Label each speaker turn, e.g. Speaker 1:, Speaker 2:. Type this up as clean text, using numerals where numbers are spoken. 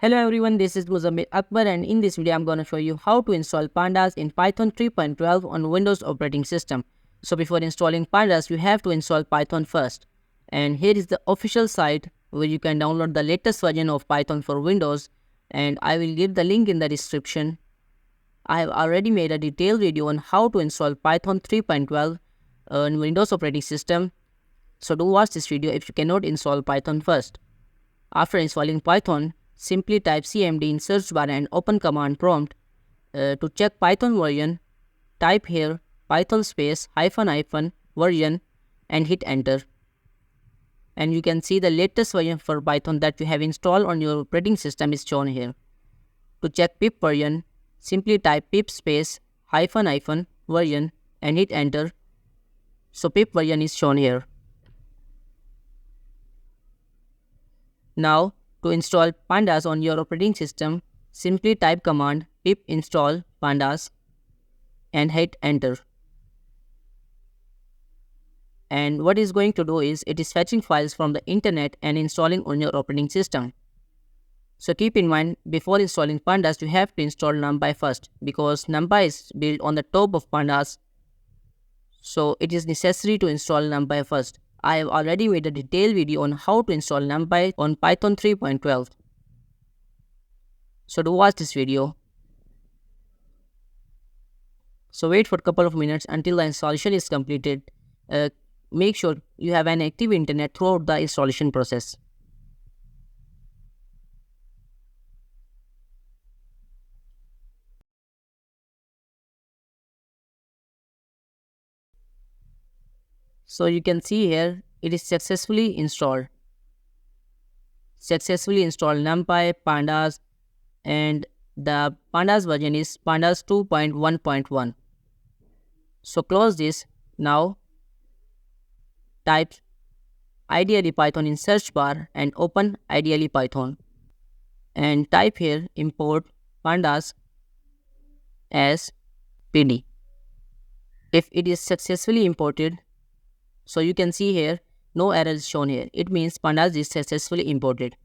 Speaker 1: Hello everyone, this is Muzammil Akbar and in this video I'm going to show you how to install Pandas in Python 3.12 on Windows operating system. So before installing Pandas, you have to install Python first. And here is the official site where you can download the latest version of Python for Windows, and I will give the link in the description. I have already made a detailed video on how to install Python 3.12 on Windows operating system. So do watch this video if you cannot install Python first. After installing Python, simply type cmd in search bar and open command prompt. To check Python version, type here python space ---- version and hit enter. And you can see the latest version for Python that you have installed on your operating system is shown here. To check pip version, simply type pip space ---- version and hit enter. So pip version is shown here. Now, to install Pandas on your operating system, simply type command pip install pandas and hit enter. And what it's going to do is it is fetching files from the internet and installing on your operating system. So keep in mind, before installing Pandas, you have to install NumPy first because NumPy is built on the top of Pandas. So it is necessary to install NumPy first. I have already made a detailed video on how to install NumPy on Python 3.12. So do watch this video. So wait for a couple of minutes until the installation is completed. Make sure you have an active internet throughout the installation process. So you can see here it is successfully installed. Successfully installed NumPy, Pandas, and the Pandas version is Pandas 2.1.1. So close this. Now type ideally Python in search bar and open ideally Python. And type here import pandas as pd. If it is successfully imported, so you can see here no error is shown here. It means Pandas is successfully imported.